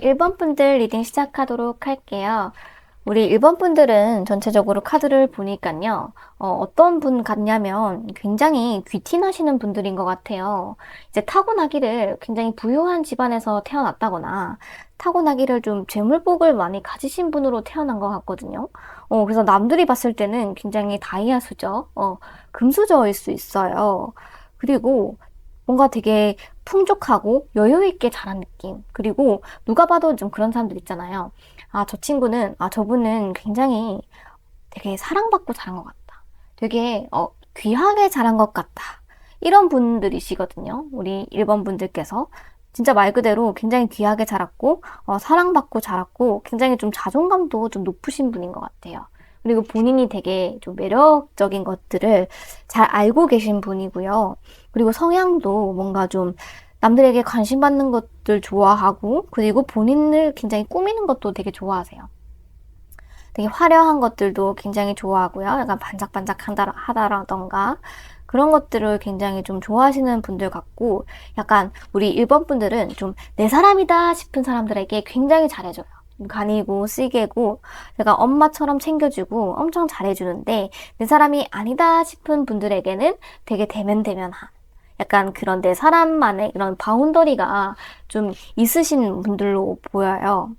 1번 분들 리딩 시작하도록 할게요. 우리 1번 분들은 전체적으로 카드를 보니까요. 어떤 분 같냐면 굉장히 귀티나시는 분들인 것 같아요. 이제 타고나기를 굉장히 부유한 집안에서 태어났다거나 타고나기를 좀 재물복을 많이 가지신 분으로 태어난 것 같거든요. 그래서 남들이 봤을 때는 굉장히 다이아수저, 금수저일 수 있어요. 그리고 뭔가 되게 풍족하고 여유 있게 자란 느낌. 그리고 누가 봐도 좀 그런 사람들 있잖아요. 저분은 굉장히 되게 사랑받고 자란 것 같다. 되게 귀하게 자란 것 같다. 이런 분들이시거든요. 우리 1번 분들께서. 진짜 말 그대로 굉장히 귀하게 자랐고 사랑받고 자랐고 굉장히 좀 자존감도 좀 높으신 분인 것 같아요. 그리고 본인이 되게 좀 매력적인 것들을 잘 알고 계신 분이고요. 그리고 성향도 뭔가 좀 남들에게 관심 받는 것들 좋아하고, 그리고 본인을 굉장히 꾸미는 것도 되게 좋아하세요. 되게 화려한 것들도 굉장히 좋아하고요. 약간 반짝반짝하다라던가 그런 것들을 굉장히 좀 좋아하시는 분들 같고, 약간 우리 1번 분들은 좀 내 사람이다 싶은 사람들에게 굉장히 잘해줘요. 간이고 쓰개고 내가 엄마처럼 챙겨주고 엄청 잘해주는데, 내 사람이 아니다 싶은 분들에게는 되게 대면대면한, 약간 그런 내 사람만의 그런 바운더리가 좀 있으신 분들로 보여요.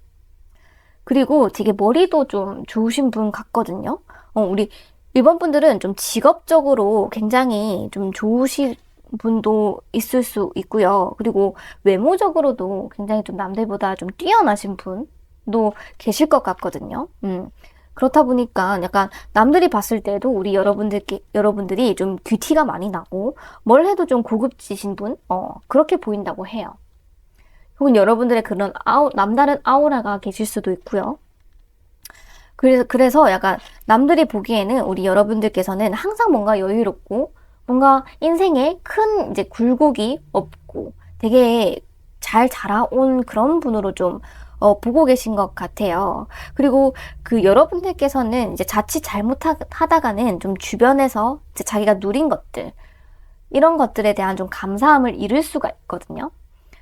그리고 되게 머리도 좀 좋으신 분 같거든요. 우리 1번 분들은 좀 직업적으로 굉장히 좀 좋으신 분도 있을 수 있고요. 그리고 외모적으로도 굉장히 좀 남들보다 좀 뛰어나신 분도 계실 것 같거든요. 그렇다 보니까 약간 남들이 봤을 때도 우리 여러분들이 좀 귀티가 많이 나고 뭘 해도 좀 고급지신 분? 그렇게 보인다고 해요. 혹은 여러분들의 그런 남다른 아우라가 계실 수도 있고요. 그래서 약간 남들이 보기에는 우리 여러분들께서는 항상 뭔가 여유롭고 뭔가 인생에 큰 이제 굴곡이 없고 되게 잘 자라온 그런 분으로 좀 보고 계신 것 같아요. 그리고 그 여러분들께서는 이제 자칫 잘못하다가는 좀 주변에서 이제 자기가 누린 것들, 이런 것들에 대한 좀 감사함을 잃을 수가 있거든요.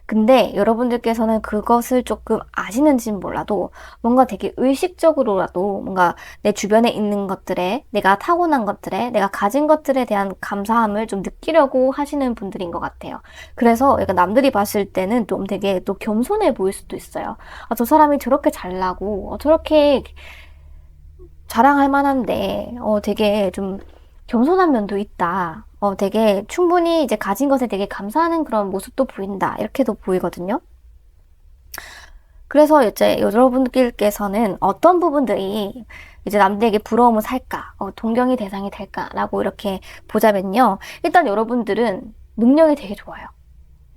근데 여러분들께서는 그것을 조금 아시는지는 몰라도 뭔가 되게 의식적으로라도 뭔가 내 주변에 있는 것들에, 내가 타고난 것들에, 내가 가진 것들에 대한 감사함을 좀 느끼려고 하시는 분들인 것 같아요. 그래서 약간 남들이 봤을 때는 좀 되게 또 겸손해 보일 수도 있어요. 저 사람이 저렇게 잘나고 저렇게 자랑할 만한데 되게 좀 겸손한 면도 있다. 되게 충분히 이제 가진 것에 되게 감사하는 그런 모습도 보인다. 이렇게도 보이거든요. 그래서 이제 여러분들께서는 어떤 부분들이 이제 남들에게 부러움을 살까, 동경의 대상이 될까라고 이렇게 보자면요. 일단 여러분들은 능력이 되게 좋아요.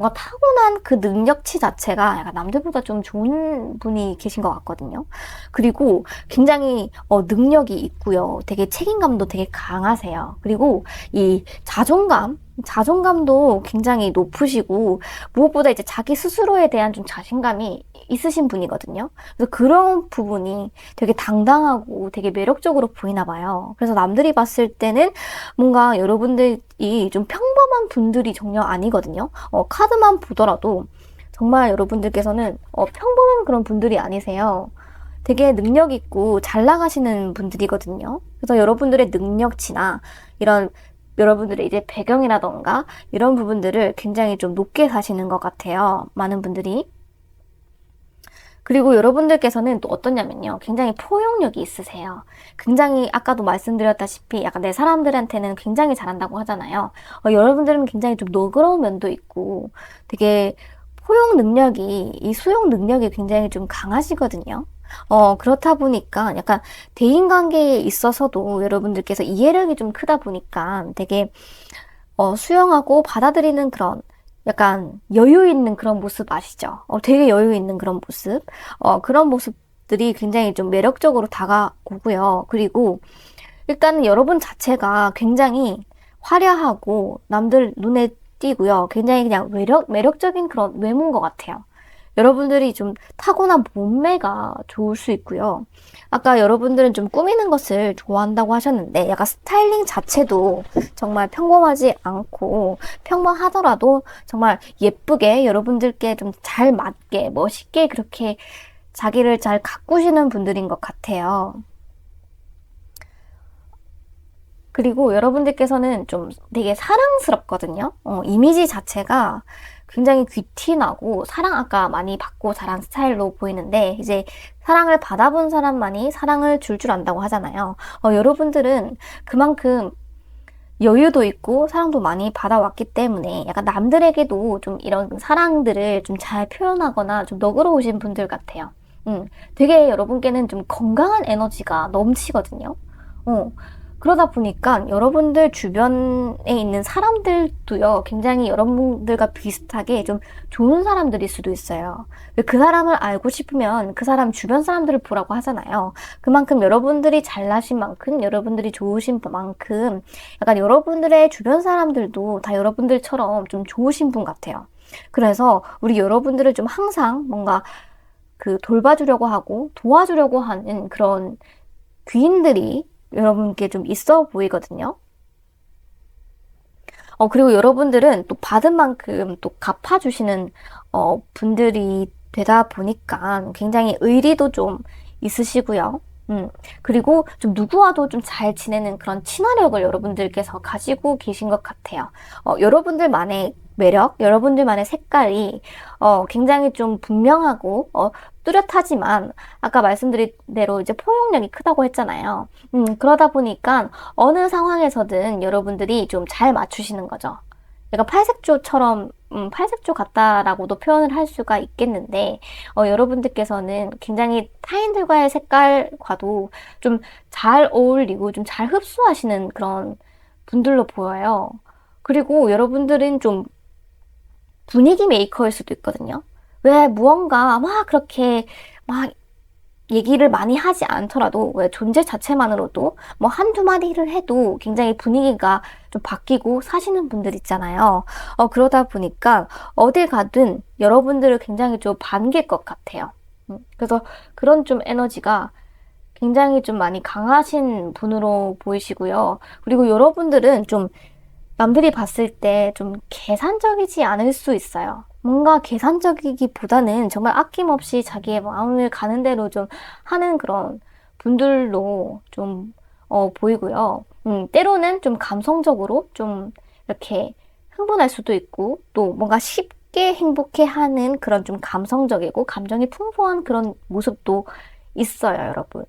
뭔가 타고난 그 능력치 자체가 약간 남들보다 좀 좋은 분이 계신 것 같거든요. 그리고 굉장히 능력이 있고요. 되게 책임감도 되게 강하세요. 그리고 이 자존감도 굉장히 높으시고, 무엇보다 이제 자기 스스로에 대한 좀 자신감이 있으신 분이거든요. 그래서 그런 부분이 되게 당당하고 되게 매력적으로 보이나 봐요. 그래서 남들이 봤을 때는 뭔가 여러분들이 좀 평범한 분들이 전혀 아니거든요. 카드만 보더라도 정말 여러분들께서는 평범한 그런 분들이 아니세요. 되게 능력 있고 잘 나가시는 분들이거든요. 그래서 여러분들의 능력치나 이런 여러분들의 이제 배경이라던가 이런 부분들을 굉장히 좀 높게 사시는 것 같아요. 많은 분들이. 그리고 여러분들께서는 또 어떠냐면요. 굉장히 포용력이 있으세요. 굉장히 아까도 말씀드렸다시피 약간 내 사람들한테는 굉장히 잘한다고 하잖아요. 여러분들은 굉장히 좀 너그러운 면도 있고 되게 이 수용 능력이 굉장히 좀 강하시거든요. 그렇다 보니까 약간 대인관계에 있어서도 여러분들께서 이해력이 좀 크다 보니까 되게 수용하고 받아들이는 그런 약간 여유 있는 그런 모습 아시죠? 되게 여유 있는 그런 모습. 그런 모습들이 굉장히 좀 매력적으로 다가오고요. 그리고 일단은 여러분 자체가 굉장히 화려하고 남들 눈에 띄고요. 굉장히 그냥 매력적인 그런 외모인 것 같아요. 여러분들이 좀 타고난 몸매가 좋을 수 있고요. 아까 여러분들은 좀 꾸미는 것을 좋아한다고 하셨는데 약간 스타일링 자체도 정말 평범하지 않고 평범하더라도 정말 예쁘게 여러분들께 좀 잘 맞게 멋있게 그렇게 자기를 잘 가꾸시는 분들인 것 같아요. 그리고 여러분들께서는 좀 되게 사랑스럽거든요. 이미지 자체가 굉장히 귀티나고 사랑 아까 많이 받고 자란 스타일로 보이는데 이제 사랑을 받아본 사람만이 사랑을 줄 안다고 하잖아요. 여러분들은 그만큼 여유도 있고 사랑도 많이 받아왔기 때문에 약간 남들에게도 좀 이런 사랑들을 좀 잘 표현하거나 좀 너그러우신 분들 같아요. 되게 여러분께는 좀 건강한 에너지가 넘치거든요. 그러다 보니까 여러분들 주변에 있는 사람들도요, 굉장히 여러분들과 비슷하게 좀 좋은 사람들일 수도 있어요. 그 사람을 알고 싶으면 그 사람 주변 사람들을 보라고 하잖아요. 그만큼 여러분들이 잘나신 만큼, 여러분들이 좋으신 만큼, 약간 여러분들의 주변 사람들도 다 여러분들처럼 좀 좋으신 분 같아요. 그래서 우리 여러분들을 좀 항상 뭔가 그 돌봐주려고 하고 도와주려고 하는 그런 귀인들이 여러분께 좀 있어 보이거든요. 그리고 여러분들은 또 받은 만큼 또 갚아주시는, 분들이 되다 보니까 굉장히 의리도 좀 있으시고요. 그리고 좀 누구와도 좀 잘 지내는 그런 친화력을 여러분들께서 가지고 계신 것 같아요. 여러분들만의 매력, 여러분들만의 색깔이 굉장히 좀 분명하고 뚜렷하지만 아까 말씀드린 대로 이제 포용력이 크다고 했잖아요. 그러다 보니까 어느 상황에서든 여러분들이 좀 잘 맞추시는 거죠. 약간 팔색조처럼 팔색조 같다라고도 표현을 할 수가 있겠는데 여러분들께서는 굉장히 타인들과의 색깔과도 좀 잘 어울리고 좀 잘 흡수하시는 그런 분들로 보여요. 그리고 여러분들은 좀 분위기 메이커일 수도 있거든요. 왜 무언가 막 그렇게 막 얘기를 많이 하지 않더라도 왜 존재 자체만으로도 뭐 한두 마디를 해도 굉장히 분위기가 좀 바뀌고 사시는 분들 있잖아요. 그러다 보니까 어딜 가든 여러분들을 굉장히 좀 반길 것 같아요. 그래서 그런 좀 에너지가 굉장히 좀 많이 강하신 분으로 보이시고요. 그리고 여러분들은 좀 남들이 봤을 때 좀 계산적이지 않을 수 있어요. 뭔가 계산적이기보다는 정말 아낌없이 자기의 마음을 가는 대로 좀 하는 그런 분들로 좀 보이고요. 때로는 좀 감성적으로 좀 이렇게 흥분할 수도 있고 또 뭔가 쉽게 행복해하는 그런 좀 감성적이고 감정이 풍부한 그런 모습도 있어요, 여러분.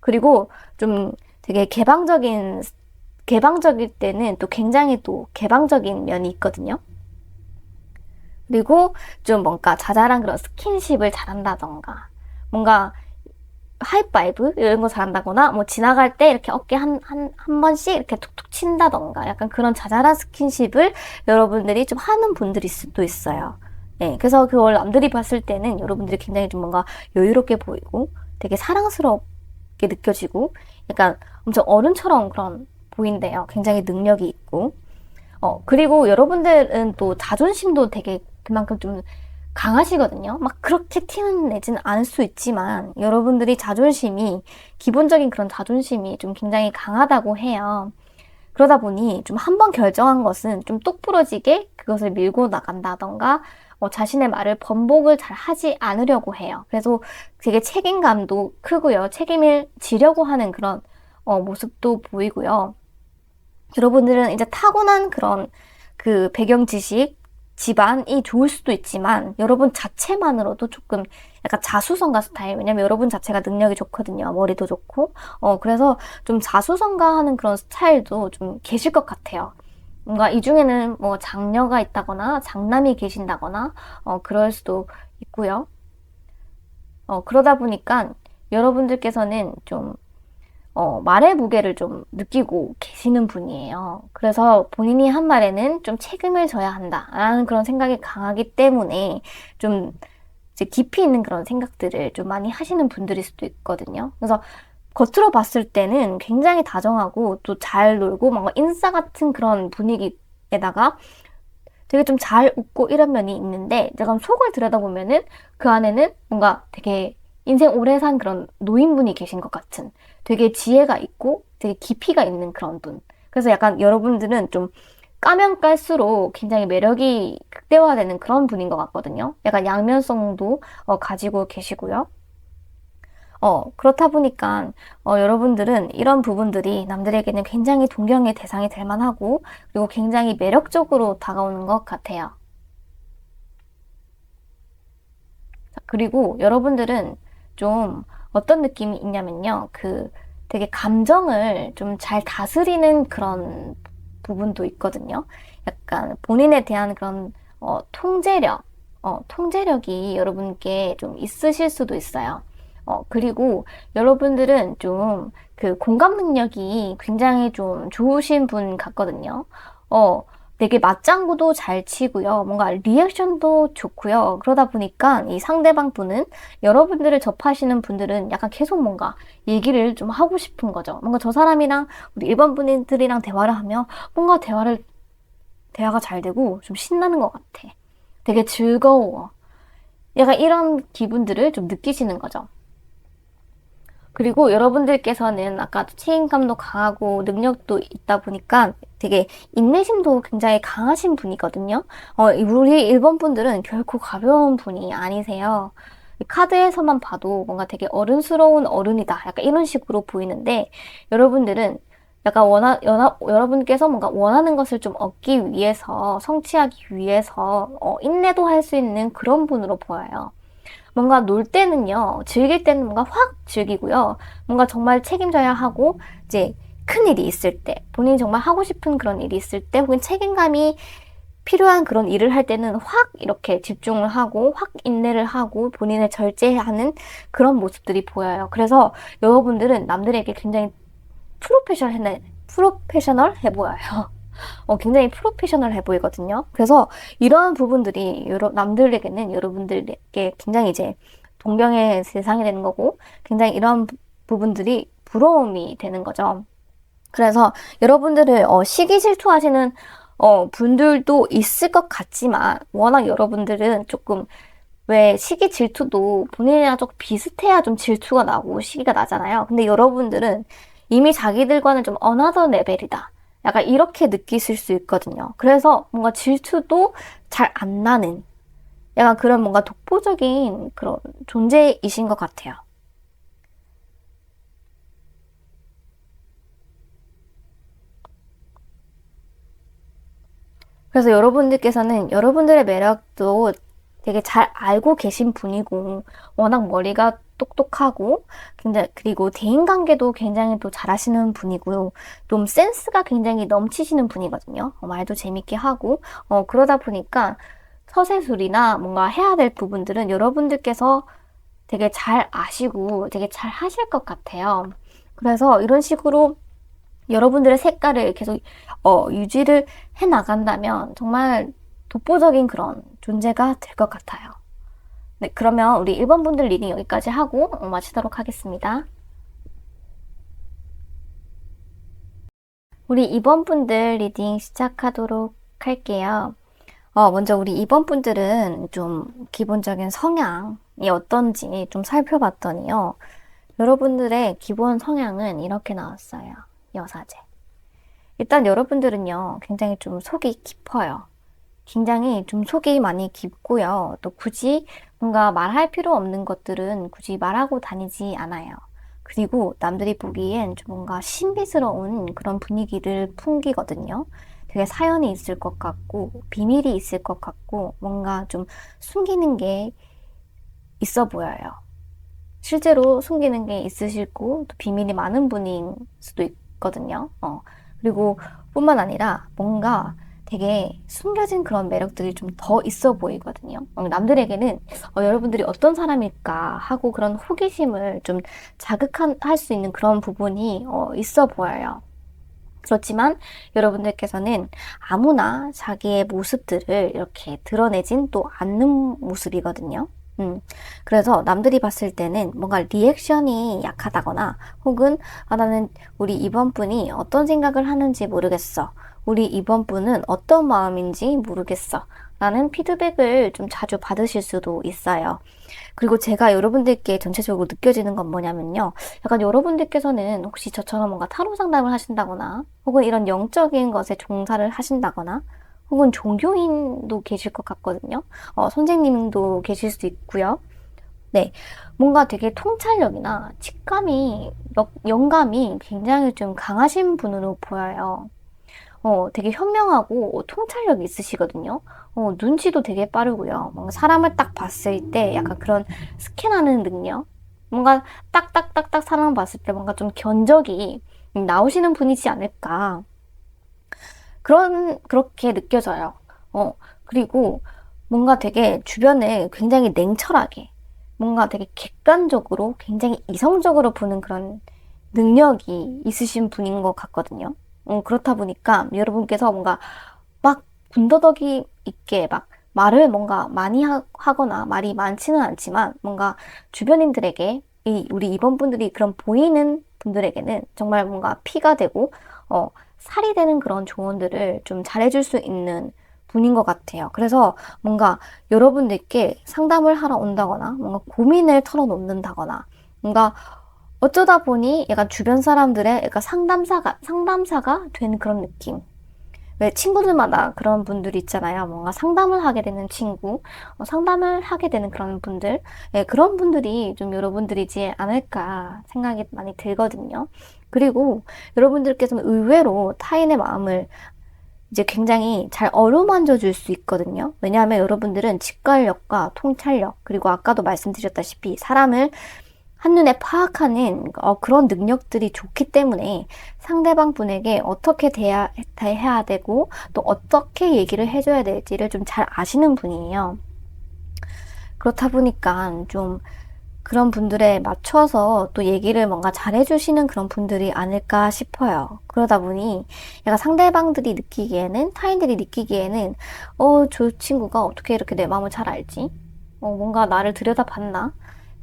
그리고 좀 되게 개방적일 때는 또 굉장히 또 개방적인 면이 있거든요. 그리고 좀 뭔가 자잘한 그런 스킨십을 잘한다던가, 뭔가 하이파이브 이런 거 잘한다거나, 뭐 지나갈 때 이렇게 어깨 한 번씩 이렇게 툭툭 친다던가, 약간 그런 자잘한 스킨십을 여러분들이 좀 하는 분들일 수도 있어요. 네, 그래서 그걸 남들이 봤을 때는 여러분들이 굉장히 좀 뭔가 여유롭게 보이고, 되게 사랑스럽게 느껴지고, 약간 엄청 어른처럼 그런 보인대요. 굉장히 능력이 있고. 그리고 여러분들은 또 자존심도 되게 그만큼 좀 강하시거든요. 막 그렇게 티는 내지는 않을 수 있지만 여러분들이 자존심이 기본적인 그런 자존심이 좀 굉장히 강하다고 해요. 그러다 보니 좀 한 번 결정한 것은 좀 똑부러지게 그것을 밀고 나간다던가 자신의 말을 번복을 잘 하지 않으려고 해요. 그래서 되게 책임감도 크고요. 책임을 지려고 하는 그런 모습도 보이고요. 여러분들은 이제 타고난 그런 그 배경 지식, 집안이 좋을 수도 있지만 여러분 자체만으로도 조금 약간 자수성가 스타일. 왜냐면 여러분 자체가 능력이 좋거든요. 머리도 좋고. 그래서 좀 자수성가하는 그런 스타일도 좀 계실 것 같아요. 뭔가 이 중에는 뭐 장녀가 있다거나 장남이 계신다거나 그럴 수도 있고요. 그러다 보니까 여러분들께서는 좀 말의 무게를 좀 느끼고 계시는 분이에요. 그래서 본인이 한 말에는 좀 책임을 져야 한다라는 그런 생각이 강하기 때문에 좀 이제 깊이 있는 그런 생각들을 좀 많이 하시는 분들일 수도 있거든요. 그래서 겉으로 봤을 때는 굉장히 다정하고 또 잘 놀고 뭔가 인싸 같은 그런 분위기에다가 되게 좀 잘 웃고 이런 면이 있는데 약간 속을 들여다보면은 그 안에는 뭔가 되게 인생 오래 산 그런 노인분이 계신 것 같은 되게 지혜가 있고 되게 깊이가 있는 그런 분. 그래서 약간 여러분들은 좀 까면 깔수록 굉장히 매력이 극대화되는 그런 분인 것 같거든요. 약간 양면성도 가지고 계시고요. 그렇다 보니까, 여러분들은 이런 부분들이 남들에게는 굉장히 동경의 대상이 될 만하고, 그리고 굉장히 매력적으로 다가오는 것 같아요. 그리고 여러분들은 좀 어떤 느낌이 있냐면요. 되게 감정을 좀 잘 다스리는 그런 부분도 있거든요. 약간 본인에 대한 그런, 통제력이 여러분께 좀 있으실 수도 있어요. 그리고 여러분들은 좀 그 공감 능력이 굉장히 좀 좋으신 분 같거든요. 되게 맞장구도 잘 치고요. 뭔가 리액션도 좋고요. 그러다 보니까 이 상대방 분은 여러분들을 접하시는 분들은 약간 계속 뭔가 얘기를 좀 하고 싶은 거죠. 뭔가 저 사람이랑 우리 일반 분들이랑 대화를 하면 뭔가 대화가 잘 되고 좀 신나는 것 같아. 되게 즐거워. 약간 이런 기분들을 좀 느끼시는 거죠. 그리고 여러분들께서는 아까도 책임감도 강하고 능력도 있다 보니까 되게 인내심도 굉장히 강하신 분이거든요. 우리 일본 분들은 결코 가벼운 분이 아니세요. 카드에서만 봐도 뭔가 되게 어른스러운 어른이다. 약간 이런 식으로 보이는데 여러분들은 약간 여러분께서 뭔가 원하는 것을 좀 얻기 위해서, 성취하기 위해서, 인내도 할 수 있는 그런 분으로 보여요. 뭔가 놀 때는요, 즐길 때는 뭔가 확 즐기고요. 뭔가 정말 책임져야 하고, 이제 큰 일이 있을 때, 본인이 정말 하고 싶은 그런 일이 있을 때, 혹은 책임감이 필요한 그런 일을 할 때는 확 이렇게 집중을 하고, 확 인내를 하고, 본인을 절제하는 그런 모습들이 보여요. 그래서 여러분들은 남들에게 굉장히 프로페셔널해 보여요. 굉장히 프로페셔널해 보이거든요. 그래서 이런 부분들이 남들에게는 여러분들에게 굉장히 이제 동경의 대상이 되는 거고, 굉장히 이런 부분들이 부러움이 되는 거죠. 그래서 여러분들을 시기 질투하시는 분들도 있을 것 같지만, 워낙 여러분들은 조금 왜 시기 질투도 본인이랑 조금 비슷해야 좀 질투가 나고 시기가 나잖아요. 근데 여러분들은 이미 자기들과는 좀 어나더 레벨이다. 약간 이렇게 느끼실 수 있거든요. 그래서 뭔가 질투도 잘 안 나는 약간 그런 뭔가 독보적인 그런 존재이신 것 같아요. 그래서 여러분들께서는 여러분들의 매력도 되게 잘 알고 계신 분이고, 워낙 머리가 똑똑하고, 굉장히, 그리고 대인관계도 굉장히 또 잘하시는 분이고요. 좀 센스가 굉장히 넘치시는 분이거든요. 말도 재밌게 하고, 그러다 보니까 서세술이나 뭔가 해야 될 부분들은 여러분들께서 되게 잘 아시고 되게 잘 하실 것 같아요. 그래서 이런 식으로 여러분들의 색깔을 계속 유지를 해 나간다면 정말 독보적인 그런 존재가 될 것 같아요. 네, 그러면 우리 1번 분들 리딩 여기까지 하고 마치도록 하겠습니다. 우리 2번 분들 리딩 시작하도록 할게요. 먼저 우리 2번 분들은 좀 기본적인 성향이 어떤지 좀 살펴봤더니요. 여러분들의 기본 성향은 이렇게 나왔어요. 여사제. 일단 여러분들은요, 굉장히 좀 속이 깊어요. 굉장히 좀 속이 많이 깊고요. 또 굳이 뭔가 말할 필요 없는 것들은 굳이 말하고 다니지 않아요. 그리고 남들이 보기엔 좀 뭔가 신비스러운 그런 분위기를 풍기거든요. 되게 사연이 있을 것 같고, 비밀이 있을 것 같고, 뭔가 좀 숨기는 게 있어 보여요. 실제로 숨기는 게 있으시고, 또 비밀이 많은 분인 수도 있거든요. 그리고 뿐만 아니라 뭔가 되게 숨겨진 그런 매력들이 좀 더 있어 보이거든요. 남들에게는 여러분들이 어떤 사람일까 하고 그런 호기심을 좀 자극할 수 있는 그런 부분이 있어 보여요. 그렇지만 여러분들께서는 아무나 자기의 모습들을 이렇게 드러내진 또 않는 모습이거든요. 그래서 남들이 봤을 때는 뭔가 리액션이 약하다거나 혹은 나는 우리 이번 분이 어떤 생각을 하는지 모르겠어. 우리 이번 분은 어떤 마음인지 모르겠어. 라는 피드백을 좀 자주 받으실 수도 있어요. 그리고 제가 여러분들께 전체적으로 느껴지는 건 뭐냐면요. 약간 여러분들께서는 혹시 저처럼 뭔가 타로 상담을 하신다거나, 혹은 이런 영적인 것에 종사를 하신다거나, 혹은 종교인도 계실 것 같거든요. 선생님도 계실 수 있고요. 네. 뭔가 되게 통찰력이나 직감이, 영감이 굉장히 좀 강하신 분으로 보여요. 되게 현명하고 통찰력이 있으시거든요. 눈치도 되게 빠르고요. 뭔가 사람을 딱 봤을 때 약간 그런 스캔하는 능력? 뭔가 딱딱딱딱 사람 봤을 때 뭔가 좀 견적이 나오시는 분이지 않을까. 그렇게 느껴져요. 그리고 뭔가 되게 주변을 굉장히 냉철하게, 뭔가 되게 객관적으로, 굉장히 이성적으로 보는 그런 능력이 있으신 분인 것 같거든요. 그렇다 보니까 여러분께서 뭔가 막 군더더기 있게 막 말을 뭔가 많이 하거나 말이 많지는 않지만 뭔가 주변인들에게 우리 이번분들이 그런 보이는 분들에게는 정말 뭔가 피가 되고 살이 되는 그런 조언들을 좀 잘해줄 수 있는 분인 것 같아요. 그래서 뭔가 여러분들께 상담을 하러 온다거나 뭔가 고민을 털어놓는다거나 뭔가 어쩌다 보니 약간 주변 사람들의 약간 상담사가 된 그런 느낌. 왜 친구들마다 그런 분들이 있잖아요. 뭔가 상담을 하게 되는 친구, 상담을 하게 되는 그런 분들, 예, 그런 분들이 좀 여러분들이지 않을까 생각이 많이 들거든요. 그리고 여러분들께서는 의외로 타인의 마음을 이제 굉장히 잘 어루만져 줄 수 있거든요. 왜냐하면 여러분들은 직관력과 통찰력, 그리고 아까도 말씀드렸다시피 사람을 한눈에 파악하는 그런 능력들이 좋기 때문에 상대방 분에게 어떻게 대해야 되고 또 어떻게 얘기를 해줘야 될지를 좀 잘 아시는 분이에요. 그렇다 보니까 좀 그런 분들에 맞춰서 또 얘기를 뭔가 잘해주시는 그런 분들이 아닐까 싶어요. 그러다 보니 약간 상대방들이 느끼기에는, 타인들이 느끼기에는 저 친구가 어떻게 이렇게 내 마음을 잘 알지? 뭔가 나를 들여다봤나?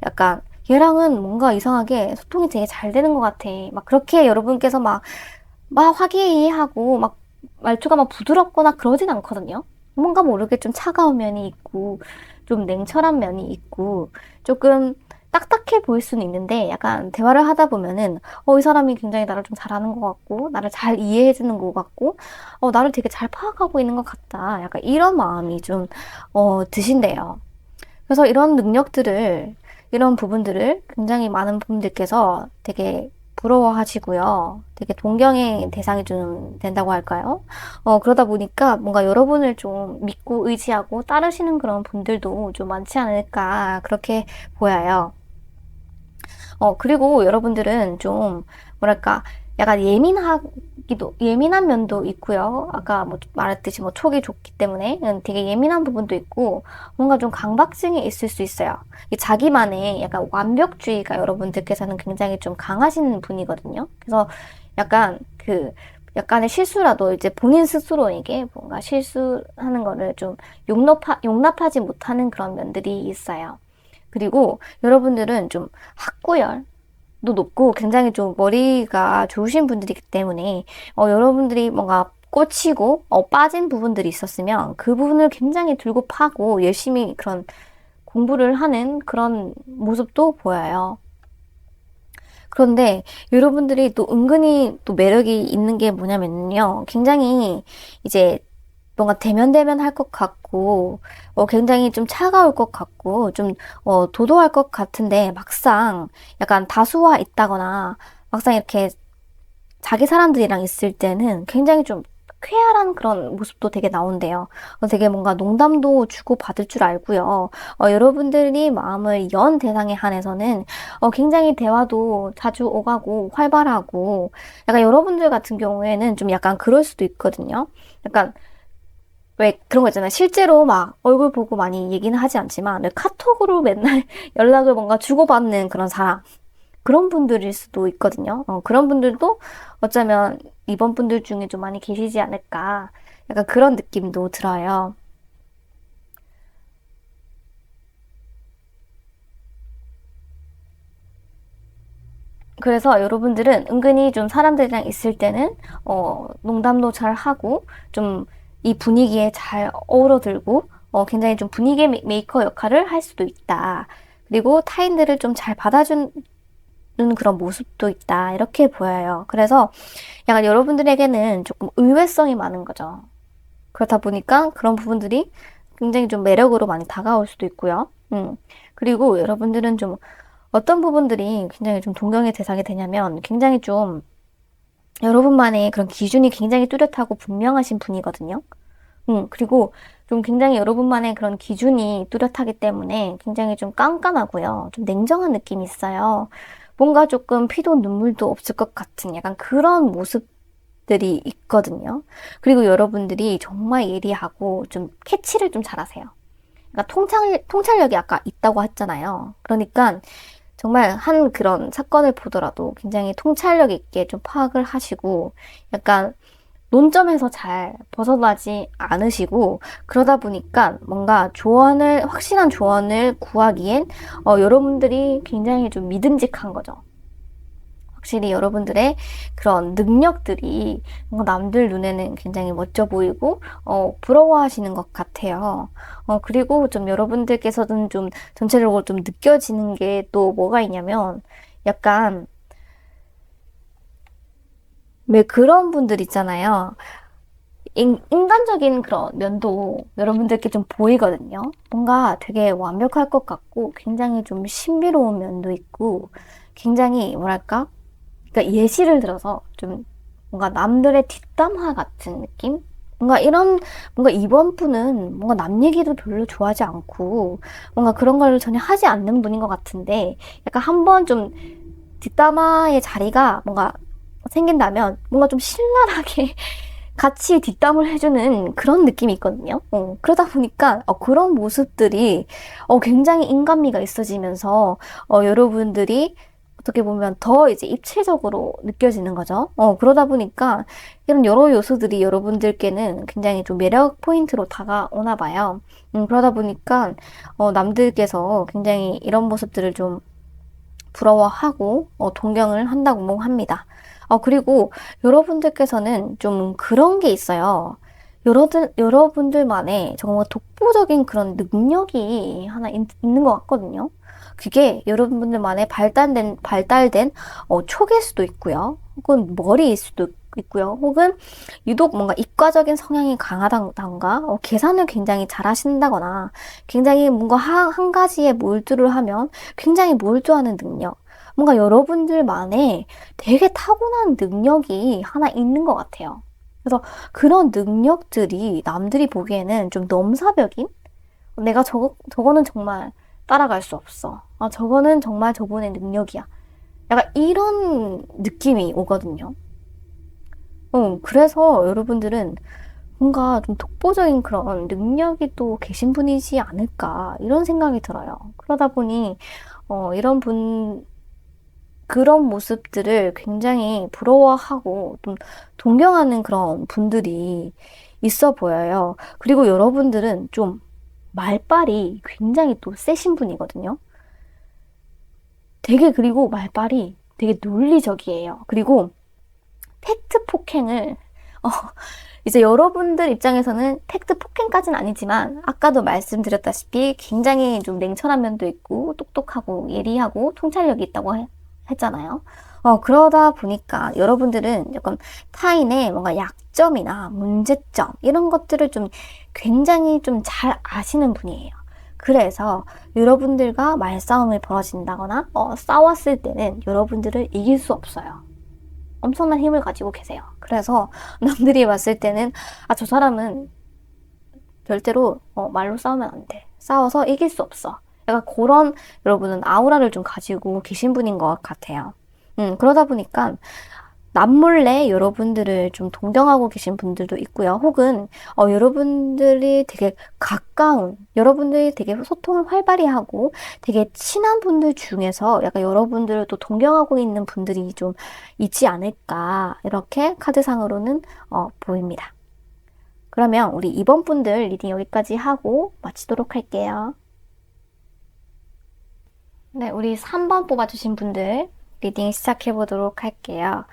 약간 얘랑은 뭔가 이상하게 소통이 되게 잘 되는 것 같아. 막 그렇게 여러분께서 막 화기애애하고 막 말투가 막 부드럽거나 그러진 않거든요. 뭔가 모르게 좀 차가운 면이 있고 좀 냉철한 면이 있고 조금 딱딱해 보일 수는 있는데 약간 대화를 하다 보면은 이 사람이 굉장히 나를 좀 잘하는 것 같고 나를 잘 이해해 주는 것 같고 나를 되게 잘 파악하고 있는 것 같다. 약간 이런 마음이 좀 드신대요. 그래서 이런 부분들을 굉장히 많은 분들께서 되게 부러워하시고요. 되게 동경의 대상이 좀 된다고 할까요? 그러다 보니까 뭔가 여러분을 좀 믿고 의지하고 따르시는 그런 분들도 좀 많지 않을까, 그렇게 보여요. 그리고 여러분들은 좀, 뭐랄까, 약간 예민한 면도 있고요. 아까 뭐 말했듯이 뭐 촉이 좋기 때문에 되게 예민한 부분도 있고, 뭔가 좀 강박증이 있을 수 있어요. 자기만의 약간 완벽주의가 여러분들께서는 굉장히 좀 강하신 분이거든요. 그래서 약간 약간의 실수라도 이제 본인 스스로에게 뭔가 실수하는 거를 좀 용납하지 못하는 그런 면들이 있어요. 그리고 여러분들은 좀 학구열도 높고 굉장히 좀 머리가 좋으신 분들이기 때문에 여러분들이 뭔가 꽂히고 빠진 부분들이 있었으면 그 부분을 굉장히 들고 파고 열심히 그런 공부를 하는 그런 모습도 보여요. 그런데 여러분들이 또 은근히 또 매력이 있는 게 뭐냐면요. 굉장히 이제 뭔가 대면대면 할 것 같고, 굉장히 좀 차가울 것 같고, 좀, 도도할 것 같은데, 막상 약간 다수와 있다거나, 막상 이렇게 자기 사람들이랑 있을 때는 굉장히 좀 쾌활한 그런 모습도 되게 나온대요. 되게 뭔가 농담도 주고 받을 줄 알고요. 여러분들이 마음을 연 대상에 한해서는 굉장히 대화도 자주 오가고 활발하고 약간 여러분들 같은 경우에는 좀 약간 그럴 수도 있거든요. 약간 왜 그런 거 있잖아요. 실제로 막 얼굴 보고 많이 얘기는 하지 않지만 왜 카톡으로 맨날 연락을 뭔가 주고받는 그런 사람. 그런 분들일 수도 있거든요. 그런 분들도 어쩌면 이번 분들 중에 좀 많이 계시지 않을까. 약간 그런 느낌도 들어요. 그래서 여러분들은 은근히 좀 사람들이랑 있을 때는 농담도 잘 하고 좀 이 분위기에 잘 어우러들고 굉장히 좀 분위기 메이커 역할을 할 수도 있다. 그리고 타인들을 좀 잘 받아주는 그런 모습도 있다. 이렇게 보여요. 그래서 약간 여러분들에게는 조금 의외성이 많은 거죠. 그렇다 보니까 그런 부분들이 굉장히 좀 매력으로 많이 다가올 수도 있고요. 그리고 여러분들은 좀 어떤 부분들이 굉장히 좀 동경의 대상이 되냐면 굉장히 좀 여러분만의 그런 기준이 굉장히 뚜렷하고 분명하신 분이거든요. 그리고 좀 굉장히 여러분만의 그런 기준이 뚜렷하기 때문에 굉장히 좀 깐깐하고요. 좀 냉정한 느낌이 있어요. 뭔가 조금 피도 눈물도 없을 것 같은 약간 그런 모습들이 있거든요. 그리고 여러분들이 정말 예리하고 좀 캐치를 좀 잘하세요. 그러니까 통찰력이 아까 있다고 했잖아요. 그러니까 정말 한 그런 사건을 보더라도 굉장히 통찰력 있게 좀 파악을 하시고 약간 논점에서 잘 벗어나지 않으시고 그러다 보니까 뭔가 확실한 조언을 구하기엔 여러분들이 굉장히 좀 믿음직한 거죠. 확실히 여러분들의 그런 능력들이 뭔가 남들 눈에는 굉장히 멋져 보이고 부러워하시는 것 같아요. 그리고 좀 여러분들께서는 좀 전체적으로 좀 느껴지는 게 또 뭐가 있냐면 약간 왜 그런 분들 있잖아요. 인간적인 그런 면도 여러분들께 좀 보이거든요. 뭔가 되게 완벽할 것 같고 굉장히 좀 신비로운 면도 있고 굉장히 뭐랄까? 그러니까 예시를 들어서 좀 뭔가 남들의 뒷담화 같은 느낌? 뭔가 이번 분은 뭔가 남 얘기도 별로 좋아하지 않고 뭔가 그런 걸 전혀 하지 않는 분인 것 같은데 약간 한번 좀 뒷담화의 자리가 뭔가 생긴다면 뭔가 좀 신랄하게 같이 뒷담을 해주는 그런 느낌이 있거든요. 그러다 보니까 그런 모습들이 굉장히 인간미가 있어지면서 여러분들이 어떻게 보면 더 이제 입체적으로 느껴지는 거죠. 그러다 보니까 이런 여러 요소들이 여러분들께는 굉장히 좀 매력 포인트로 다가오나 봐요. 그러다 보니까 남들께서 굉장히 이런 모습들을 좀 부러워하고 동경을 한다고 합니다. 그리고 여러분들께서는 좀 그런 게 있어요. 여러분들만의 정말 독보적인 그런 능력이 하나 있는 것 같거든요. 그게 여러분들만의 발달된 촉일 수도 있고요. 혹은 머리일 수도 있고요. 혹은 유독 뭔가 이과적인 성향이 강하다던가 계산을 굉장히 잘 하신다거나 굉장히 뭔가 한 가지에 몰두를 하면 굉장히 몰두하는 능력. 뭔가 여러분들만의 되게 타고난 능력이 하나 있는 것 같아요. 그래서 그런 능력들이 남들이 보기에는 좀 넘사벽인? 내가 저거는 정말 따라갈 수 없어. 저거는 정말 저분의 능력이야. 약간 이런 느낌이 오거든요. 그래서 여러분들은 뭔가 좀 독보적인 그런 능력이 또 계신 분이지 않을까, 이런 생각이 들어요. 그러다 보니, 이런 그런 모습들을 굉장히 부러워하고 좀 동경하는 그런 분들이 있어 보여요. 그리고 여러분들은 좀 말빨이 굉장히 또 세신 분이거든요. 그리고 말빨이 되게 논리적이에요. 그리고 팩트 폭행을, 어, 이제 여러분들 입장에서는 팩트 폭행까지는 아니지만, 아까도 말씀드렸다시피 굉장히 좀 냉철한 면도 있고, 똑똑하고, 예리하고, 통찰력이 있다고 했잖아요. 그러다 보니까 여러분들은 약간 타인의 뭔가 약점이나 문제점, 이런 것들을 좀 굉장히 좀 잘 아시는 분이에요. 그래서 여러분들과 말싸움이 벌어진다거나, 싸웠을 때는 여러분들을 이길 수 없어요. 엄청난 힘을 가지고 계세요. 그래서 남들이 봤을 때는 저 사람은 절대로 말로 싸우면 안 돼. 싸워서 이길 수 없어. 약간 그런 여러분은 아우라를 좀 가지고 계신 분인 것 같아요. 그러다 보니까 남몰래 여러분들을 좀 동경하고 계신 분들도 있고요. 혹은 여러분들이 되게 여러분들이 되게 소통을 활발히 하고 되게 친한 분들 중에서 약간 여러분들을 또 동경하고 있는 분들이 좀 있지 않을까, 이렇게 카드상으로는 보입니다. 그러면 우리 이번 분들 리딩 여기까지 하고 마치도록 할게요. 네, 우리 3번 뽑아주신 분들 리딩 시작해 보도록 할게요.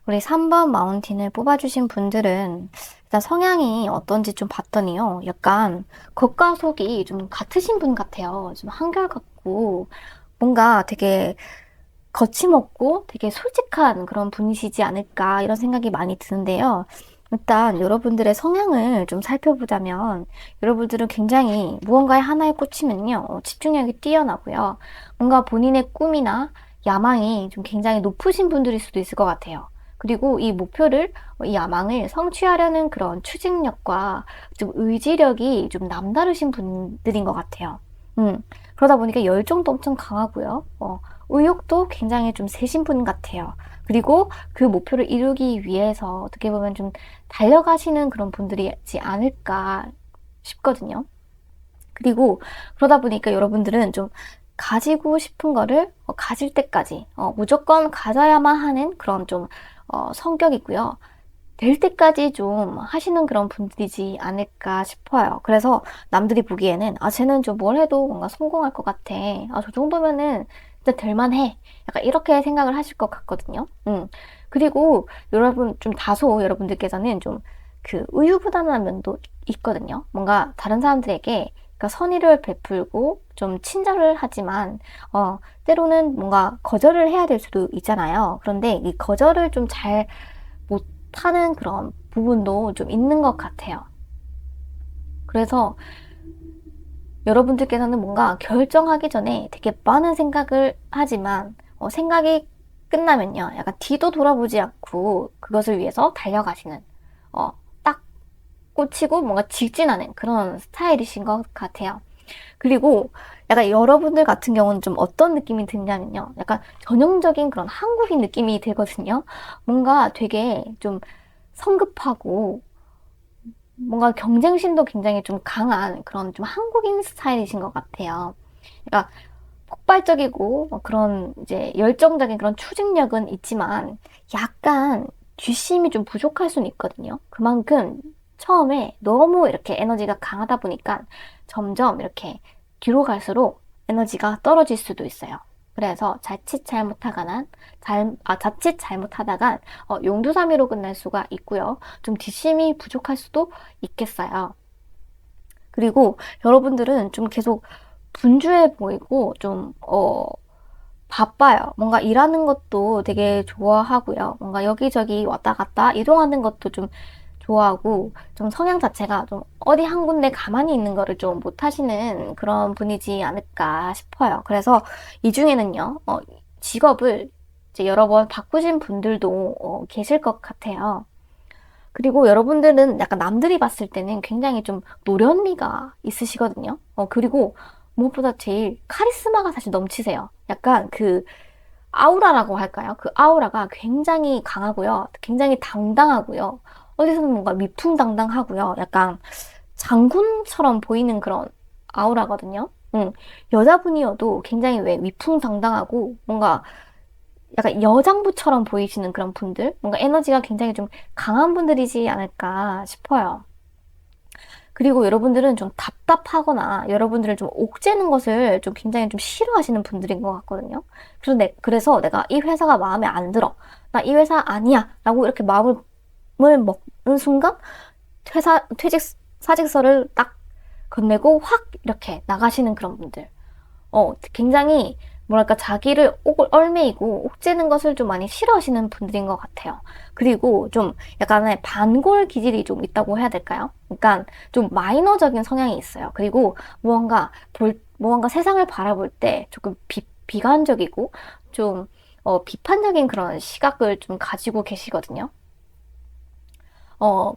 우리 3번 마운틴을 뽑아주신 분들은 일단 성향이 어떤지 좀 봤더니요. 약간 겉과 속이 좀 같으신 분 같아요. 좀 한결같고 뭔가 되게 거침없고 되게 솔직한 그런 분이시지 않을까 이런 생각이 많이 드는데요. 일단 여러분들의 성향을 좀 살펴보자면 여러분들은 굉장히 무언가에 하나에 꽂히면요. 집중력이 뛰어나고요. 뭔가 본인의 꿈이나 야망이 좀 굉장히 높으신 분들일 수도 있을 것 같아요. 그리고 이 목표를, 이 야망을 성취하려는 그런 추진력과 좀 의지력이 좀 남다르신 분들인 것 같아요. 그러다 보니까 열정도 엄청 강하고요. 의욕도 굉장히 좀 세신 분 같아요. 그리고 그 목표를 이루기 위해서 어떻게 보면 좀 달려가시는 그런 분들이지 않을까 싶거든요. 그리고 그러다 보니까 여러분들은 좀 가지고 싶은 거를 가질 때까지 무조건 가져야만 하는 그런 좀 성격이고요. 될 때까지 좀 하시는 그런 분들이지 않을까 싶어요. 그래서 남들이 보기에는 쟤는 좀 뭘 해도 뭔가 성공할 것 같아. 저 정도면은 진짜 될만해. 약간 이렇게 생각을 하실 것 같거든요. 그리고 여러분 좀 다소 여러분들께서는 좀 그 우유부단한 면도 있거든요. 뭔가 다른 사람들에게 그러니까 선의를 베풀고 좀 친절을 하지만 때로는 뭔가 거절을 해야 될 수도 있잖아요. 그런데 이 거절을 좀 잘 못하는 그런 부분도 좀 있는 것 같아요. 그래서 여러분들께서는 뭔가 결정하기 전에 되게 많은 생각을 하지만 생각이 끝나면요. 약간 뒤도 돌아보지 않고 그것을 위해서 달려가시는 딱 꽂히고 뭔가 직진하는 그런 스타일이신 것 같아요. 그리고 약간 여러분들 같은 경우는 좀 어떤 느낌이 드냐면요. 약간 전형적인 그런 한국인 느낌이 들거든요. 뭔가 되게 좀 성급하고 뭔가 경쟁심도 굉장히 좀 강한 그런 좀 한국인 스타일이신 것 같아요. 그러니까 폭발적이고 그런 이제 열정적인 그런 추진력은 있지만 약간 뒷심이 좀 부족할 수는 있거든요. 그만큼 처음에 너무 이렇게 에너지가 강하다 보니까 점점 이렇게 뒤로 갈수록 에너지가 떨어질 수도 있어요. 그래서 자칫 잘못하다간 용두사미로 끝날 수가 있고요. 좀 뒷심이 부족할 수도 있겠어요. 그리고 여러분들은 좀 계속 분주해 보이고 좀 바빠요. 뭔가 일하는 것도 되게 좋아하고요. 뭔가 여기저기 왔다 갔다 이동하는 것도 좀 좋아하고 좀 성향 자체가 좀 어디 한 군데 가만히 있는 거를 좀 못하시는 그런 분이지 않을까 싶어요. 그래서 이 중에는요, 직업을 이제 여러 번 바꾸신 분들도 계실 것 같아요. 그리고 여러분들은 약간 남들이 봤을 때는 굉장히 좀 노련미가 있으시거든요. 그리고 무엇보다 제일 카리스마가 사실 넘치세요. 약간 그 아우라라고 할까요? 그 아우라가 굉장히 강하고요. 굉장히 당당하고요. 어디서는 뭔가 위풍당당하고요. 약간 장군처럼 보이는 그런 아우라거든요. 여자분이어도 굉장히 왜 위풍당당하고 뭔가 약간 여장부처럼 보이시는 그런 분들? 뭔가 에너지가 굉장히 좀 강한 분들이지 않을까 싶어요. 그리고 여러분들은 좀 답답하거나 여러분들을 좀 옥죄는 것을 좀 굉장히 좀 싫어하시는 분들인 것 같거든요. 그래서 내가 이 회사가 마음에 안 들어. 나 이 회사 아니야. 라고 이렇게 마음을 먹는 순간 사직서를 딱 건네고 확 이렇게 나가시는 그런 분들. 굉장히 뭐랄까 자기를 얽매이고 옥죄는 것을 좀 많이 싫어하시는 분들인 것 같아요. 그리고 좀 약간의 반골 기질이 좀 있다고 해야 될까요? 그러니까 좀 마이너적인 성향이 있어요. 그리고 무언가 세상을 바라볼 때 조금 비관적이고 좀 비판적인 그런 시각을 좀 가지고 계시거든요.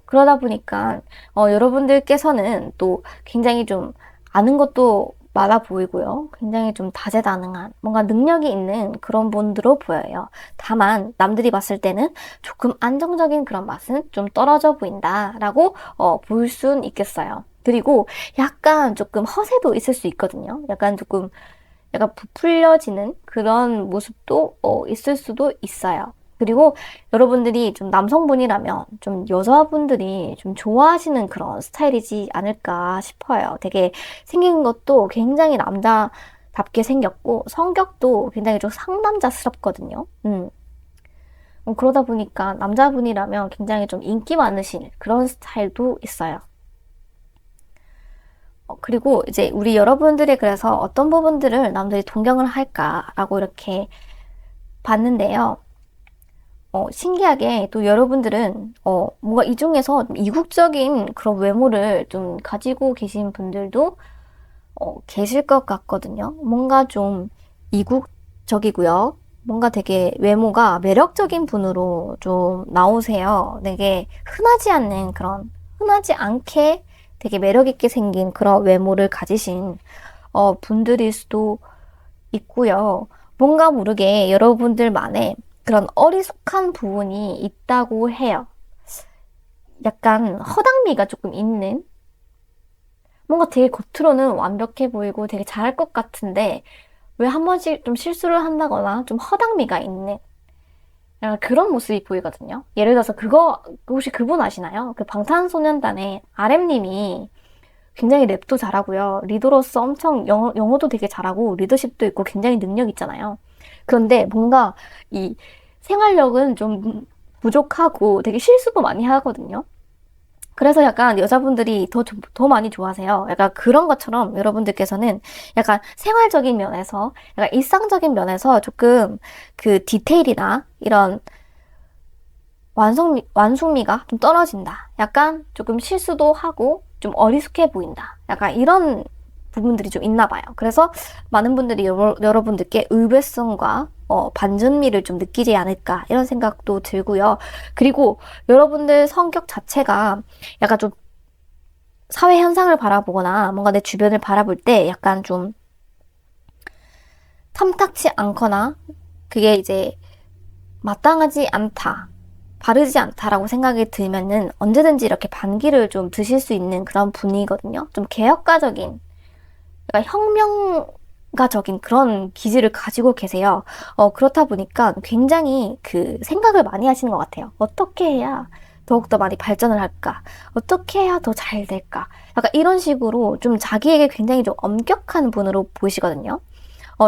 그러다 보니까 여러분들께서는 또 굉장히 좀 아는 것도 많아 보이고요. 굉장히 좀 다재다능한 뭔가 능력이 있는 그런 분들로 보여요. 다만 남들이 봤을 때는 조금 안정적인 그런 맛은 좀 떨어져 보인다라고 볼 순 있겠어요. 그리고 약간 조금 허세도 있을 수 있거든요. 약간 부풀려지는 그런 모습도 있을 수도 있어요. 그리고 여러분들이 좀 남성분이라면 좀 여자분들이 좀 좋아하시는 그런 스타일이지 않을까 싶어요. 되게 생긴 것도 굉장히 답게 생겼고 성격도 굉장히 좀 상남자스럽거든요. 그러다 보니까 남자분이라면 굉장히 좀 인기 많으신 그런 스타일도 있어요. 그리고 이제 우리 여러분들이 그래서 어떤 부분들을 남들이 동경을 할까라고 이렇게 봤는데요. 신기하게 또 여러분들은 뭔가 이 중에서 좀 이국적인 그런 외모를 좀 가지고 계신 분들도 계실 것 같거든요. 뭔가 좀 이국적이고요. 뭔가 되게 외모가 매력적인 분으로 좀 나오세요. 되게 흔하지 않게 되게 매력있게 생긴 그런 외모를 가지신 분들일 수도 있고요. 뭔가 모르게 여러분들만의 그런 어리숙한 부분이 있다고 해요. 약간 허당미가 조금 있는, 뭔가 되게 겉으로는 완벽해 보이고 되게 잘할 것 같은데 왜 한 번씩 좀 실수를 한다거나 좀 허당미가 있는 약간 그런 모습이 보이거든요. 예를 들어서 혹시 그분 아시나요? 그 방탄소년단의 RM님이 굉장히 랩도 잘하고요. 리더로서 엄청 영어도 되게 잘하고 리더십도 있고 굉장히 능력 있잖아요. 그런데 뭔가 이 생활력은 좀 부족하고 되게 실수도 많이 하거든요. 그래서 약간 여자분들이 더 많이 좋아하세요. 약간 그런 것처럼 여러분들께서는 약간 생활적인 면에서, 약간 일상적인 면에서 조금 그 디테일이나 이런 완숙미가 좀 떨어진다. 약간 조금 실수도 하고 좀 어리숙해 보인다. 약간 이런 부분들이 좀 있나 봐요. 그래서 많은 분들이 여러분들께 의외성과 반전미를 좀 느끼지 않을까 이런 생각도 들고요. 그리고 여러분들 성격 자체가 약간 좀 사회 현상을 바라보거나 뭔가 내 주변을 바라볼 때 약간 좀 탐탁치 않거나 그게 이제 마땅하지 않다. 바르지 않다라고 생각이 들면은 언제든지 이렇게 반기를 좀 드실 수 있는 그런 분이거든요. 좀 개혁가적인, 그러니까 혁명가적인 그런 기질을 가지고 계세요. 그렇다 보니까 굉장히 그 생각을 많이 하시는 것 같아요. 어떻게 해야 더욱더 많이 발전을 할까? 어떻게 해야 더 잘 될까? 약간 이런 식으로 좀 자기에게 굉장히 좀 엄격한 분으로 보이시거든요.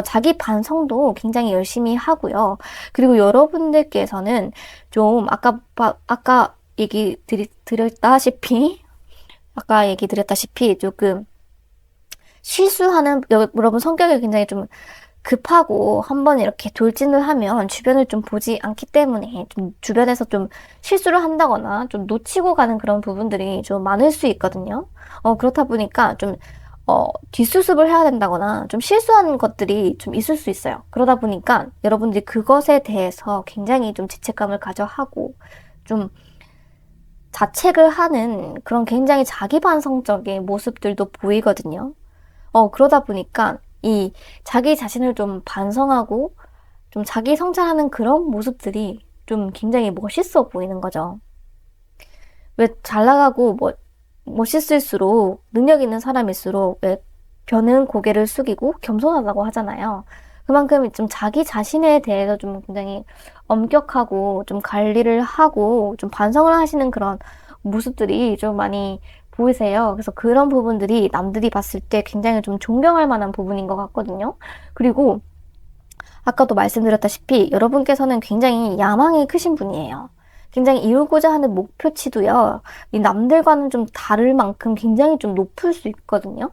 자기 반성도 굉장히 열심히 하고요. 그리고 여러분들께서는 좀 아까 얘기 드렸다시피 조금 실수하는, 여러분 성격이 굉장히 좀 급하고 한번 이렇게 돌진을 하면 주변을 좀 보지 않기 때문에 좀 주변에서 좀 실수를 한다거나 좀 놓치고 가는 그런 부분들이 좀 많을 수 있거든요. 그렇다 보니까 좀 뒷수습을 해야 된다거나 좀 실수한 것들이 좀 있을 수 있어요. 그러다 보니까 여러분들이 그것에 대해서 굉장히 좀 죄책감을 가져 하고 좀 자책을 하는 그런 굉장히 자기 반성적인 모습들도 보이거든요. 그러다 보니까 이 자기 자신을 좀 반성하고 좀 자기 성찰하는 그런 모습들이 좀 굉장히 멋있어 보이는 거죠. 왜 잘 나가고 멋있을수록 능력 있는 사람일수록 왜 벼는 고개를 숙이고 겸손하다고 하잖아요. 그만큼 좀 자기 자신에 대해서 좀 굉장히 엄격하고 좀 관리를 하고 좀 반성을 하시는 그런 모습들이 좀 많이 보이세요. 그래서 그런 부분들이 남들이 봤을 때 굉장히 좀 존경할 만한 부분인 것 같거든요. 그리고 아까도 말씀드렸다시피 여러분께서는 굉장히 야망이 크신 분이에요. 굉장히 이루고자 하는 목표치도요, 이 남들과는 좀 다를 만큼 굉장히 좀 높을 수 있거든요.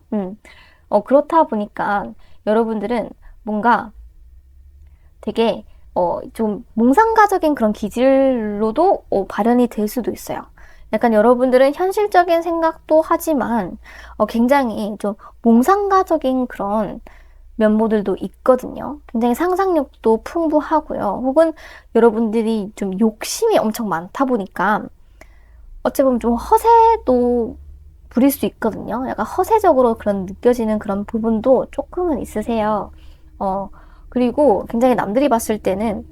그렇다 보니까 여러분들은 뭔가 되게 좀 몽상가적인 그런 기질로도 발현이 될 수도 있어요. 약간 여러분들은 현실적인 생각도 하지만 굉장히 좀 몽상가적인 그런 면모들도 있거든요. 굉장히 상상력도 풍부하고요. 혹은 여러분들이 좀 욕심이 엄청 많다 보니까 어찌 보면 좀 허세도 부릴 수 있거든요. 약간 허세적으로 그런 느껴지는 그런 부분도 조금은 있으세요. 그리고 굉장히 남들이 봤을 때는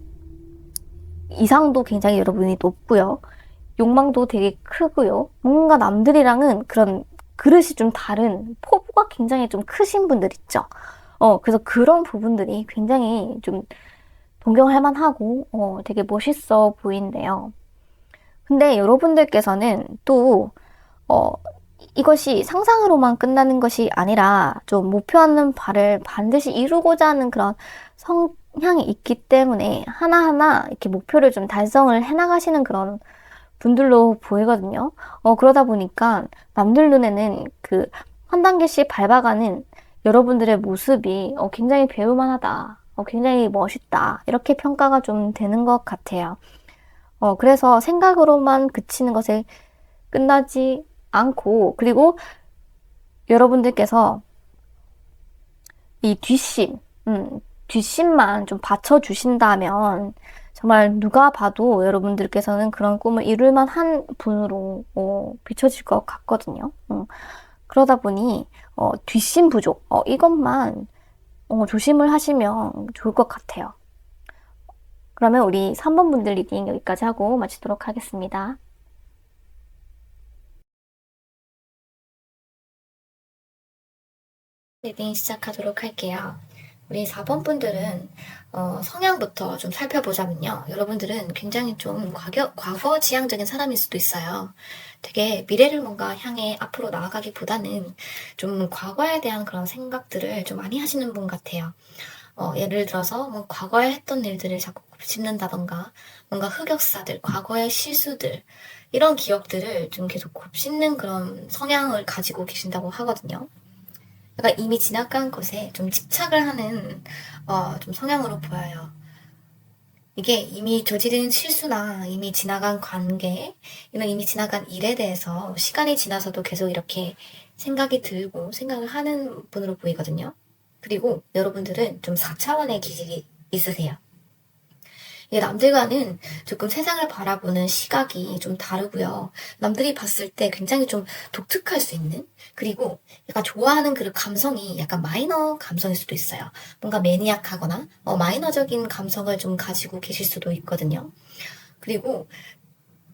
이상도 굉장히 여러분이 높고요. 욕망도 되게 크고요. 뭔가 남들이랑은 그런 그릇이 좀 다른 포부가 굉장히 좀 크신 분들 있죠. 그래서 그런 부분들이 굉장히 좀 동경할 만하고, 되게 멋있어 보이는데요. 근데 여러분들께서는 또, 어, 이것이 상상으로만 끝나는 것이 아니라 좀 목표하는 바를 반드시 이루고자 하는 그런 성향이 있기 때문에 하나하나 이렇게 목표를 좀 달성을 해나가시는 그런 분들로 보이거든요. 그러다 보니까 남들 눈에는 그 한 단계씩 밟아가는 여러분들의 모습이 굉장히 배울만하다. 굉장히 멋있다. 이렇게 평가가 좀 되는 것 같아요. 그래서 생각으로만 그치는 것에 끝나지 않고, 그리고 여러분들께서 이 뒷심만 좀 받쳐주신다면 정말 누가 봐도 여러분들께서는 그런 꿈을 이룰 만한 분으로 비춰질 것 같거든요. 그러다 보니 뒷심 부족 이것만 조심을 하시면 좋을 것 같아요. 그러면 우리 3번 분들 리딩 여기까지 하고 마치도록 하겠습니다. 리딩 시작하도록 할게요. 우리 4번 분들은 성향부터 좀 살펴보자면요. 여러분들은 굉장히 좀 과거 지향적인 사람일 수도 있어요. 되게 미래를 뭔가 향해 앞으로 나아가기보다는 좀 과거에 대한 그런 생각들을 좀 많이 하시는 분 같아요. 예를 들어서 뭐 과거에 했던 일들을 자꾸 곱씹는다던가 뭔가 흑역사들, 과거의 실수들 이런 기억들을 좀 계속 곱씹는 그런 성향을 가지고 계신다고 하거든요. 그러니까 이미 지나간 것에 좀 집착을 하는 좀 성향으로 보여요. 이게 이미 저지른 실수나 이미 지나간 관계, 이런 이미 지나간 일에 대해서 시간이 지나서도 계속 이렇게 생각이 들고 생각을 하는 분으로 보이거든요. 그리고 여러분들은 좀 4차원의 기질이 있으세요. 이게 남들과는 조금 세상을 바라보는 시각이 좀 다르고요. 남들이 봤을 때 굉장히 좀 독특할 수 있는, 그리고 약간 좋아하는 그 감성이 약간 마이너 감성일 수도 있어요. 뭔가 매니악하거나 마이너적인 감성을 좀 가지고 계실 수도 있거든요. 그리고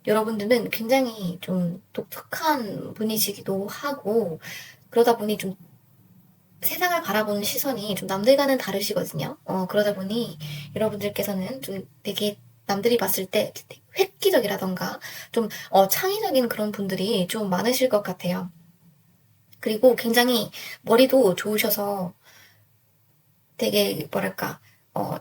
여러분들은 굉장히 좀 독특한 분이시기도 하고, 그러다 보니 좀 세상을 바라보는 시선이 좀 남들과는 다르시거든요. 그러다 보니 여러분들께서는 좀 되게 남들이 봤을 때 획기적이라던가 좀 창의적인 그런 분들이 좀 많으실 것 같아요. 그리고 굉장히 머리도 좋으셔서 되게 뭐랄까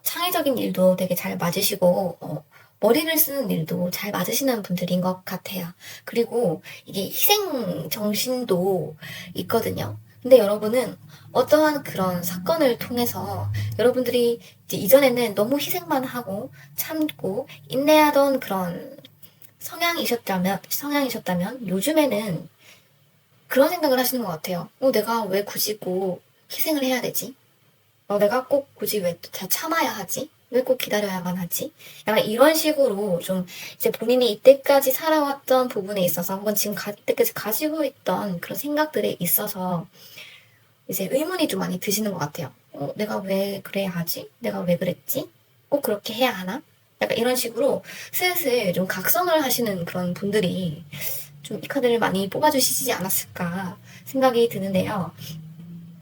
창의적인 일도 되게 잘 맞으시고 머리를 쓰는 일도 잘 맞으시는 분들인 것 같아요. 그리고 이게 희생 정신도 있거든요. 근데 여러분은 어떠한 그런 사건을 통해서 여러분들이 이제 이전에는 너무 희생만 하고 참고 인내하던 그런 성향이셨다면 요즘에는 그런 생각을 하시는 것 같아요. 내가 왜 굳이 꼭 희생을 해야 되지? 내가 꼭 굳이 왜 다 참아야 하지? 왜 꼭 기다려야만 하지? 약간 이런 식으로 좀 이제 본인이 이때까지 살아왔던 부분에 있어서 혹은 지금 이때까지 가지고 있던 그런 생각들에 있어서 이제 의문이 좀 많이 드시는 것 같아요. 내가 왜 그래야 하지? 내가 왜 그랬지? 꼭 그렇게 해야 하나? 약간 이런 식으로 슬슬 좀 각성을 하시는 그런 분들이 좀 이 카드를 많이 뽑아주시지 않았을까 생각이 드는데요.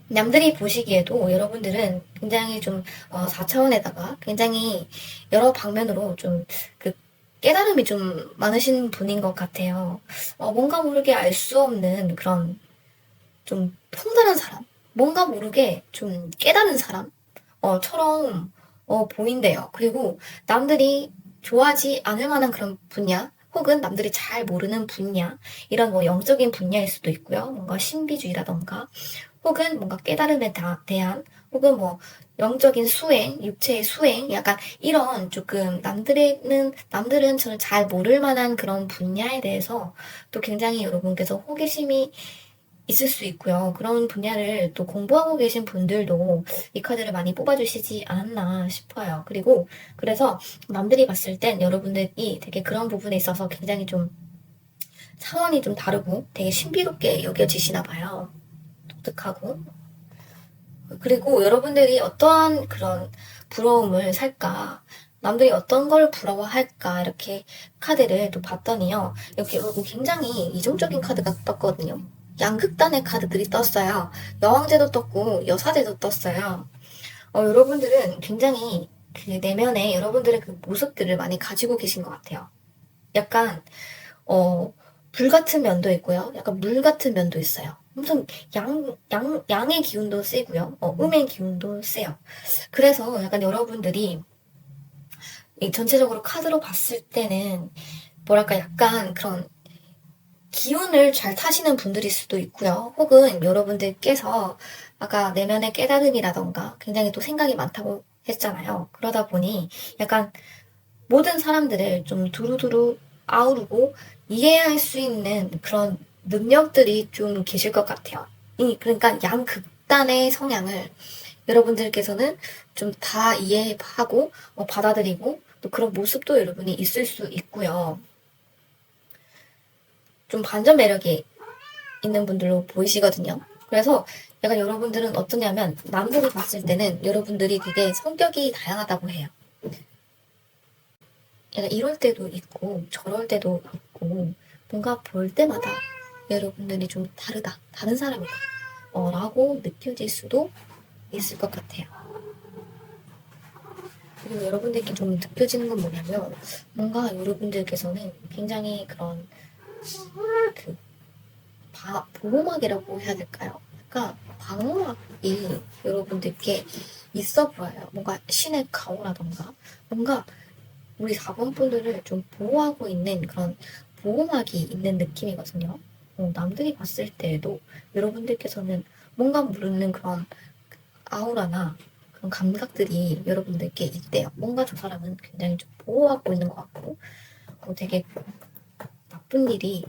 남들이 보시기에도 여러분들은 굉장히 좀 4차원에다가 굉장히 여러 방면으로 좀 그 깨달음이 좀 많으신 분인 것 같아요. 뭔가 모르게 알 수 없는 그런 좀 통달한 사람, 뭔가 모르게 좀 깨달은 사람, 처럼 보인대요. 그리고 남들이 좋아하지 않을 만한 그런 분야, 혹은 남들이 잘 모르는 분야, 이런 뭐 영적인 분야일 수도 있고요. 뭔가 신비주의라던가, 혹은 뭔가 깨달음에 대한, 혹은 뭐 영적인 수행, 육체의 수행, 약간 이런 조금 남들은 저는 잘 모를 만한 그런 분야에 대해서 또 굉장히 여러분께서 호기심이 있을 수 있고요. 그런 분야를 또 공부하고 계신 분들도 이 카드를 많이 뽑아주시지 않았나 싶어요. 그리고 그래서 남들이 봤을 땐 여러분들이 되게 그런 부분에 있어서 굉장히 좀 차원이 좀 다르고 되게 신비롭게 여겨지시나 봐요. 독특하고. 그리고 여러분들이 어떠한 그런 부러움을 살까, 남들이 어떤 걸 부러워할까, 이렇게 카드를 또 봤더니요. 이렇게 여러분 굉장히 이중적인 카드가 떴거든요. 양극단의 카드들이 떴어요. 여왕제도 떴고, 여사제도 떴어요. 여러분들은 굉장히 그 내면에 여러분들의 그 모습들을 많이 가지고 계신 것 같아요. 약간, 어, 불 같은 면도 있고요. 약간 물 같은 면도 있어요. 엄청 양의 기운도 세고요. 음의 기운도 세요. 그래서 약간 여러분들이 이 전체적으로 카드로 봤을 때는 뭐랄까 약간 그런 기운을 잘 타시는 분들일 수도 있고요. 혹은 여러분들께서 아까 내면의 깨달음이라던가 굉장히 또 생각이 많다고 했잖아요. 그러다 보니 약간 모든 사람들을 좀 두루두루 아우르고 이해할 수 있는 그런 능력들이 좀 계실 것 같아요. 그러니까 양극단의 성향을 여러분들께서는 좀 다 이해하고 받아들이고 또 그런 모습도 여러분이 있을 수 있고요. 좀 반전 매력이 있는 분들로 보이시거든요. 그래서 약간 여러분들은 어떠냐면 남들이 봤을 때는 여러분들이 되게 성격이 다양하다고 해요. 약간 이럴 때도 있고 저럴 때도 있고 뭔가 볼 때마다 여러분들이 좀 다르다, 다른 사람이다 라고 느껴질 수도 있을 것 같아요. 그리고 여러분들께 좀 느껴지는 건 뭐냐면 뭔가 여러분들께서는 굉장히 그런 그 보호막이라고 해야 될까요? 그러니까 방어막이 여러분들께 있어 보여요. 뭔가 신의 가오라던가 뭔가 우리 4번 분들을 좀 보호하고 있는 그런 보호막이 있는 느낌이거든요. 남들이 봤을 때에도 여러분들께서는 뭔가 모르는 그런 아우라나 그런 감각들이 여러분들께 있대요. 뭔가 저 사람은 굉장히 좀 보호하고 있는 것 같고 되게 나쁜 일이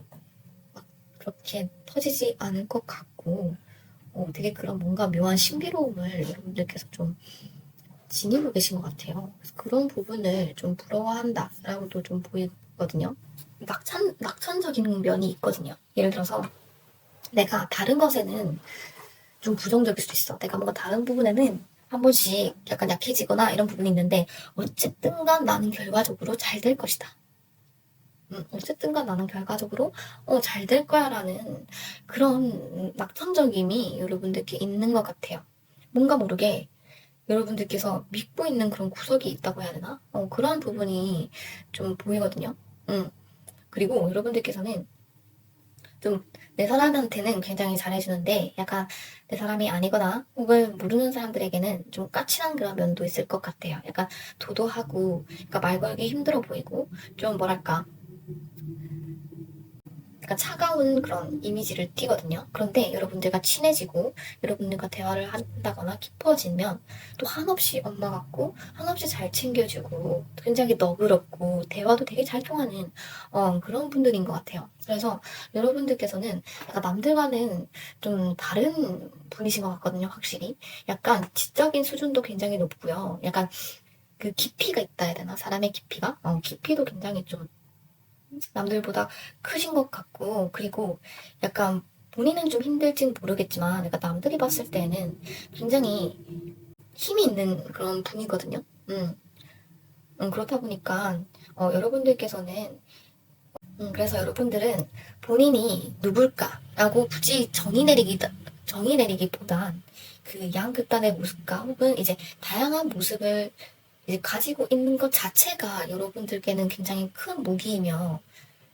막 그렇게 터지지 않을 것 같고 되게 그런 뭔가 묘한 신비로움을 여러분들께서 좀 지니고 계신 것 같아요. 그래서 그런 부분을 좀 부러워한다라고도 좀 보이거든요. 낙천적인 면이 있거든요. 예를 들어서 내가 다른 것에는 좀 부정적일 수도 있어. 내가 뭔가 다른 부분에는 한 번씩 약간 약해지거나 이런 부분이 있는데 어쨌든 간 나는 결과적으로 잘 될 것이다. 어쨌든 간 나는 결과적으로 잘 될 거야 라는 그런 낙천적임이 여러분들께 있는 것 같아요. 뭔가 모르게 여러분들께서 믿고 있는 그런 구석이 있다고 해야 되나? 그런 부분이 좀 보이거든요. 그리고 여러분들께서는 좀 내 사람한테는 굉장히 잘해주는데 약간 내 사람이 아니거나 혹은 모르는 사람들에게는 좀 까칠한 그런 면도 있을 것 같아요. 약간 도도하고 그러니까 말 걸기 힘들어 보이고 좀 뭐랄까 약간 차가운 그런 이미지를 띠거든요. 그런데 여러분들과 친해지고 여러분들과 대화를 한다거나 깊어지면 또 한없이 엄마 같고 한없이 잘 챙겨주고 굉장히 너그럽고 대화도 되게 잘 통하는 그런 분들인 것 같아요. 그래서 여러분들께서는 약간 남들과는 좀 다른 분이신 것 같거든요. 확실히 약간 지적인 수준도 굉장히 높고요. 약간 그 깊이가 있다 해야 되나? 사람의 깊이가? 깊이도 굉장히 좀 남들보다 크신 것 같고, 그리고 약간 본인은 좀 힘들진 모르겠지만, 약간 남들이 봤을 때는 굉장히 힘이 있는 그런 분이거든요. 그렇다 보니까, 여러분들께서는, 그래서 여러분들은 본인이 누굴까라고 굳이 정의 내리기보단 그 양극단의 모습과 혹은 이제 다양한 모습을 이제 가지고 있는 것 자체가 여러분들께는 굉장히 큰 무기이며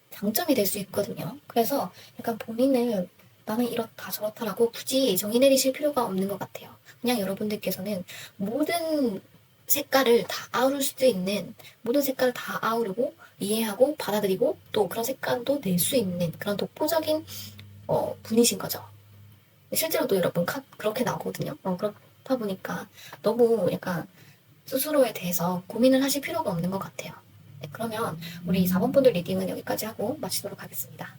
장점이 될 수 있거든요. 그래서 약간 본인을 나는 이렇다 저렇다라고 굳이 정의 내리실 필요가 없는 것 같아요. 그냥 여러분들께서는 모든 색깔을 다 아우를 수 있는 모든 색깔을 다 아우르고 이해하고 받아들이고 또 그런 색깔도 낼 수 있는 그런 독보적인 분이신 거죠. 실제로도 여러분 그렇게 나오거든요. 그렇다 보니까 너무 약간 스스로에 대해서 고민을 하실 필요가 없는 것 같아요. 네, 그러면 우리 4번 분들 리딩은 여기까지 하고 마치도록 하겠습니다.